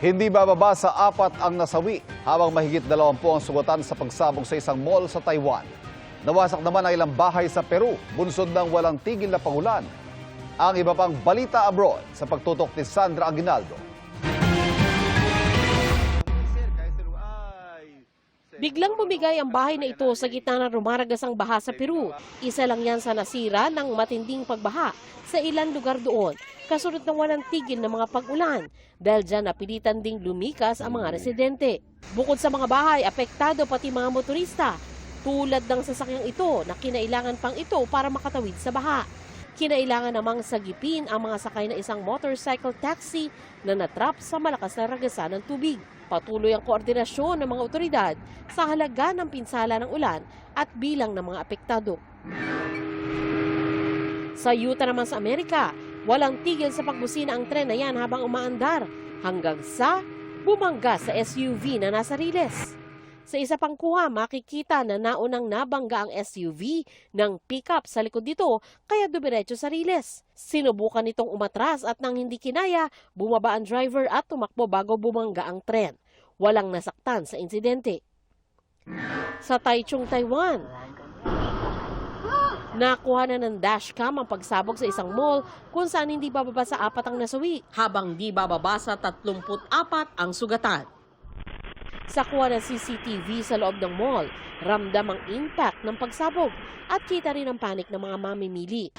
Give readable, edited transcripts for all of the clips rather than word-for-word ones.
Hindi bababa sa 4 ang nasawi habang mahigit 20 ang sugatan sa pagsabog sa isang mall sa Taiwan. Nawasak naman ang ilang bahay sa Peru, bunsod ng walang tigil na pangulan. Ang iba pang balita abroad sa pagtutok ni Sandra Aguinaldo. Biglang bumigay ang bahay na ito sa gitna ng rumaragasang baha sa Peru. Isa lang yan sa nasira ng matinding pagbaha sa ilang lugar doon, kasunod ng walang tigil na mga pag-ulan. Dahil dyan napilitan ding lumikas ang mga residente. Bukod sa mga bahay, apektado pati mga motorista, tulad ng sasakyang ito na kinailangan pang ito para makatawid sa baha. Kinailangan namang sagipin ang mga sakay na isang motorcycle taxi na natrap sa malakas na ragasan ng tubig. Patuloy ang koordinasyon ng mga otoridad sa halaga ng pinsala ng ulan at bilang ng mga apektado. Sa Utah naman sa Amerika, walang tigil sa pagbusina ang tren na yan habang umaandar hanggang sa bumangga sa SUV na nasa riles. Sa isa pang kuha, makikita na naunang nabangga ang SUV ng pickup sa likod nito kaya dumiretso sa riles. Sinubukan nitong umatras at nang hindi kinaya, bumaba ang driver at tumakbo bago bumangga ang tren. Walang nasaktan sa insidente. Sa Taichung, Taiwan, nakuha na ng dashcam ang pagsabog sa isang mall kung saan hindi bababa sa 4 ang nasawi, habang di bababa sa 34 ang sugatan. Sa kuha ng CCTV sa loob ng mall, ramdam ang impact ng pagsabog at kita rin ang panik ng mga mamimili.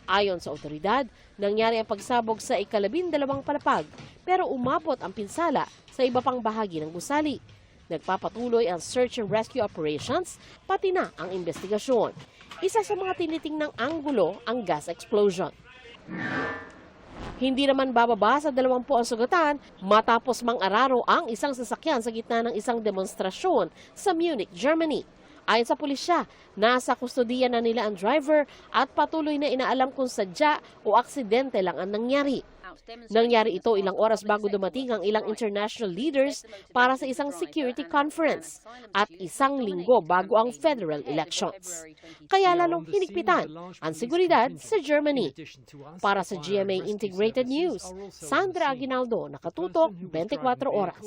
Ayon sa otoridad, nangyari ang pagsabog sa ika-12 palapag pero umabot ang pinsala sa iba pang bahagi ng gusali. Nagpapatuloy ang search and rescue operations pati na ang investigasyon. Isa sa mga tinitingnang anggulo ang gas explosion. Hindi naman bababa sa 20 ang sugatan matapos mang-araro ang isang sasakyan sa gitna ng isang demonstrasyon sa Munich, Germany. Ayon sa pulisya, nasa kustodiya na nila ang driver at patuloy na inaalam kung sadya o aksidente lang ang nangyari. Nangyari ito ilang oras bago dumating ang ilang international leaders para sa isang security conference at isang linggo bago ang federal elections. Kaya lalong hinigpitan ang seguridad sa Germany. Para sa GMA Integrated News, Sandra Aguinaldo, nakatutok 24 oras.